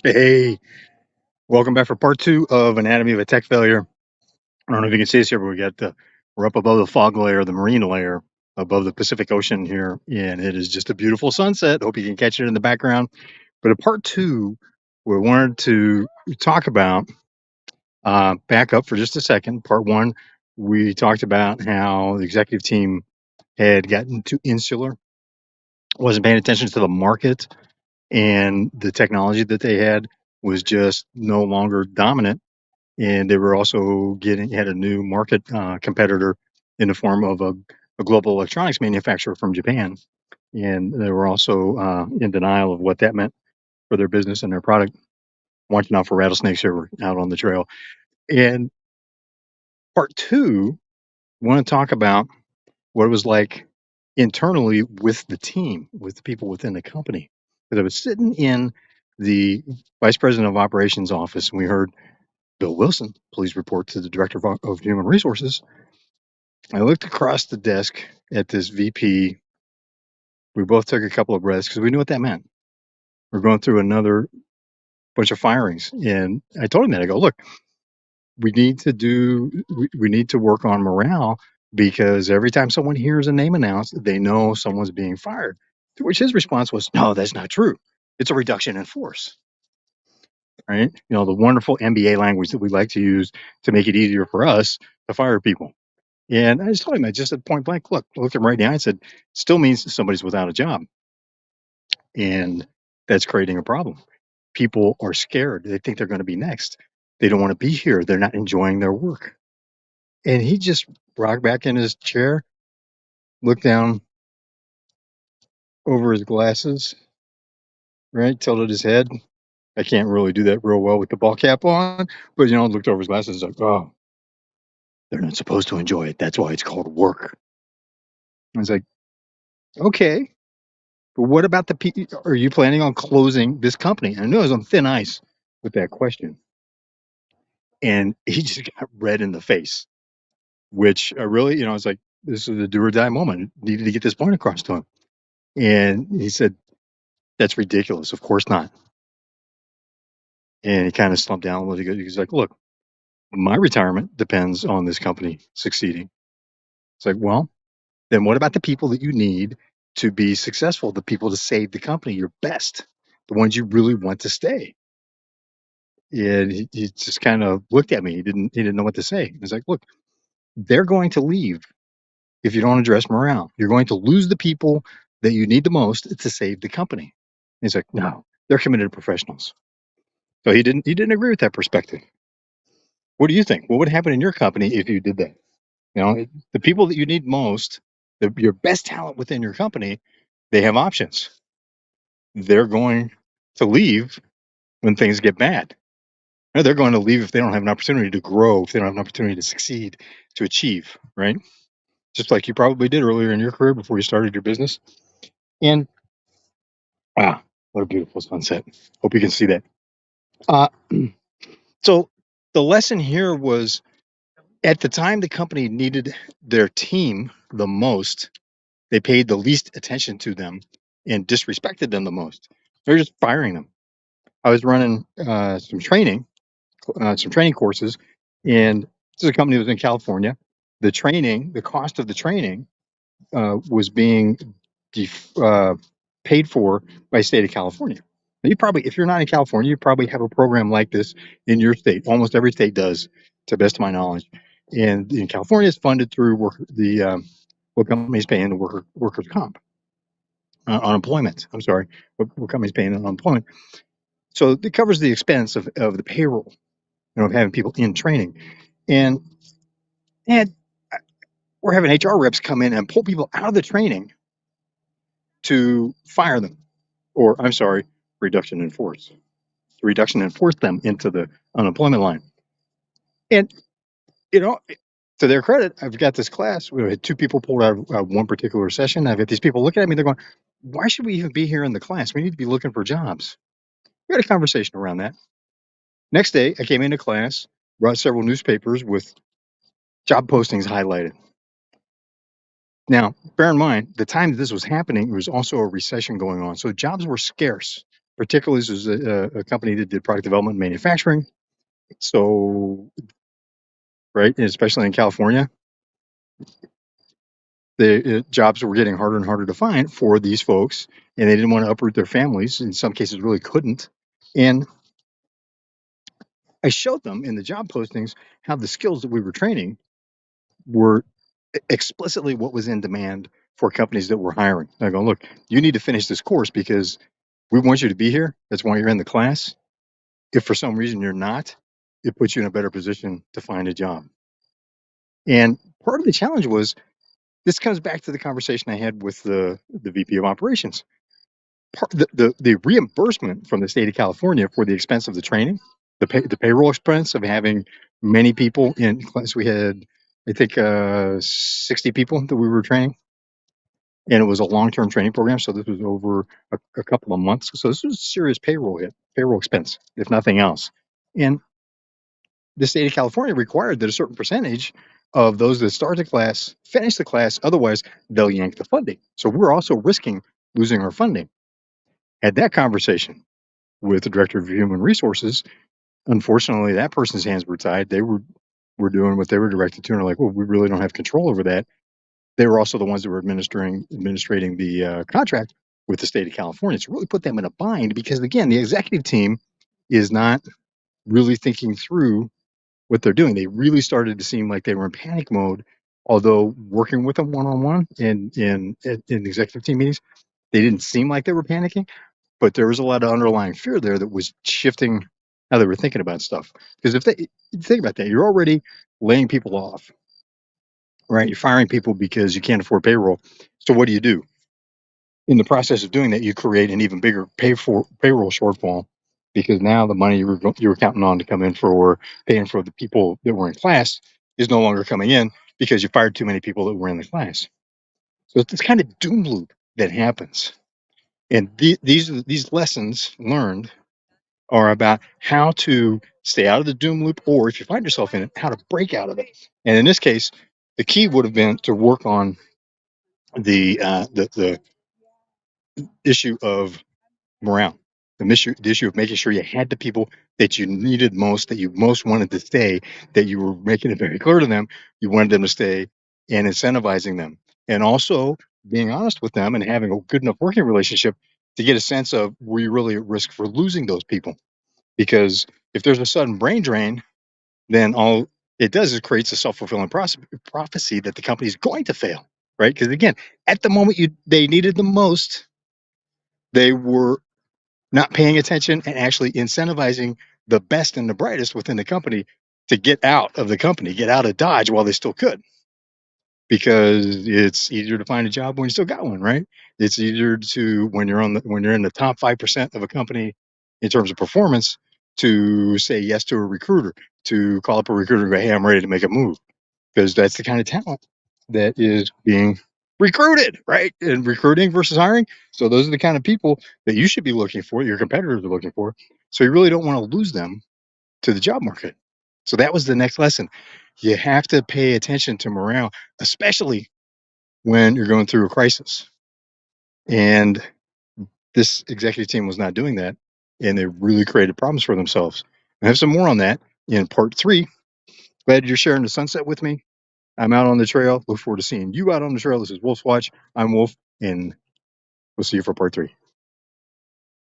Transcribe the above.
Hey, welcome back for part two of Anatomy of a Tech Failure. I don't know if you can see us here, but we're up above the fog layer, the marine layer, above the Pacific Ocean here, and it is just a beautiful sunset. Hope you can catch it in the background. But in part two, we wanted to talk about back up for just a second. Part one, we talked about how the executive team had gotten too insular, wasn't paying attention to the market, and the technology that they had was just no longer dominant, and they were also getting had a new market competitor in the form of a global electronics manufacturer from Japan, and they were also in denial of what that meant for their business and their product. Watching out for rattlesnakes here. We're out on the trail. And part two, I want to talk about what it was like internally with the team, with the people within the company. Because I was sitting in the vice president of operations office, and we heard Bill Wilson, please report to the director of human resources. I looked across the desk at this VP. We both took a couple of breaths because we knew what that meant. We're going through another bunch of firings. And I told him that. I go, look, we need to work on morale, because every time someone hears a name announced, they know someone's being fired. To which his response was, no, that's not true. It's a reduction in force. Right? The wonderful MBA language that we like to use to make it easier for us to fire people. And I just told him, I just said point blank, look him right now. I said, still means somebody's without a job. And that's creating a problem. People are scared. They think they're going to be next. They don't want to be here. They're not enjoying their work. And he just rocked back in his chair, looked down over his glasses, right? Tilted his head. I can't really do that real well with the ball cap on, but looked over his glasses like, oh, they're not supposed to enjoy it. That's why it's called work. I was like, okay, but what about the people? Are you planning on closing this company? And I knew I was on thin ice with that question. And he just got red in the face, which I really, I was like, this is a do or die moment. Needed to get this point across to him. And he said, that's ridiculous. Of course not. And he kind of slumped down a little bit. He's like, look, my retirement depends on this company succeeding. It's like, well, then what about the people that you need to be successful? The people to save the company, your best, the ones you really want to stay. And he just kind of looked at me. He didn't know what to say. He's like, look, they're going to leave if you don't address morale. You're going to lose the people that you need the most to save the company. He's like, no, they're committed professionals. So he didn't agree with that perspective. What do you think? What would happen in your company if you did that? The people that you need most, your best talent within your company, they have options. They're going to leave when things get bad. No, they're going to leave if they don't have an opportunity to grow, if they don't have an opportunity to succeed, to achieve, right? Just like you probably did earlier in your career before you started your business. And wow, what a beautiful sunset. Hope you can see that. Uh, so the lesson here was, at the time the company needed their team the most, they paid the least attention to them and disrespected them the most. They're just firing them. I was running some training courses, and this is a company that was in California. The cost of the training was being def- uh, paid for by the state of California. Now, if you're not in California, you probably have a program like this in your state. Almost every state does, to the best of my knowledge. And in California, it's funded through what companies paying the workers' comp, unemployment. I'm sorry, what companies paying unemployment. So it covers the expense of the payroll, of having people in training. And and we're having HR reps come in and pull people out of the training to fire them, or I'm sorry, reduction in force. Reduction in force them into the unemployment line. And you know, to their credit, I've got this class. We had two people pulled out of one particular session. I've got these people looking at me. They're going, "Why should we even be here in the class? We need to be looking for jobs." We had a conversation around that. Next day, I came into class, brought several newspapers with job postings highlighted. Now, bear in mind, the time that this was happening, there was also a recession going on, so jobs were scarce. particularly this was a company that did product development and manufacturing. So, right, and especially in California, the jobs were getting harder and harder to find for these folks, and they didn't want to uproot their families. In some cases, really couldn't. And I showed them in the job postings how the skills that we were training were explicitly what was in demand for companies that were hiring. I go, look, you need to finish this course because we want you to be here. That's why you're in the class. If for some reason you're not, it puts you in a better position to find a job. And part of the challenge was this comes back to the conversation I had with the VP of operations. The reimbursement from the state of California for the expense of the training, the payroll expense of having many people in class. We had, I think, 60 people that we were training, and it was a long-term training program. So this was over a couple of months. So this was a serious payroll expense, if nothing else. And the state of California required that a certain percentage of those that start the class finish the class. Otherwise, they'll yank the funding. So we're also risking losing our funding. Had that conversation with the director of human resources. Unfortunately, that person's hands were tied. They were doing what they were directed to, and are like, well, we really don't have control over that. They were also the ones that were administrating the contract with the state of California. So really put them in a bind because again, the executive team is not really thinking through what they're doing. They really started to seem like they were in panic mode. Although working with them one on one in executive team meetings, they didn't seem like they were panicking. But there was a lot of underlying fear there that was shifting how they were thinking about stuff. Because if they think about that, you're already laying people off, right? You're firing people because you can't afford payroll. So what do? In the process of doing that, you create an even bigger payroll shortfall because now the money you were counting on to come in for paying for the people that were in class is no longer coming in because you fired too many people that were in the class. So it's this kind of doom loop that happens. And these lessons learned are about how to stay out of the doom loop, or if you find yourself in it, how to break out of it. And in this case, the key would have been to work on the issue of morale, the issue of making sure you had the people that you needed most, that you most wanted to stay, that you were making it very clear to them you wanted them to stay, and incentivizing them, and also being honest with them and having a good enough working relationship to get a sense of were you really at risk for losing those people. Because if there's a sudden brain drain, then all it does is creates a self-fulfilling prophecy that the company is going to fail, right? Because again, at the moment they needed the most, they were not paying attention and actually incentivizing the best and the brightest within the company to get out of the company, get out of Dodge while they still could. Because it's easier to find a job when you still got one, right? It's easier to when you're in the top 5% of a company in terms of performance to say yes to a recruiter, to call up a recruiter and go, hey, I'm ready to make a move. Because that's the kind of talent that is being recruited, right? And recruiting versus hiring. So those are the kind of people that you should be looking for, your competitors are looking for. So you really don't want to lose them to the job market. So that was the next lesson. You have to pay attention to morale, especially when you're going through a crisis. And this executive team was not doing that. And they really created problems for themselves. I have some more on that in part 3. Glad you're sharing the sunset with me. I'm out on the trail. Look forward to seeing you out on the trail. This is Wolf's Watch. I'm Wolf, and we'll see you for part 3.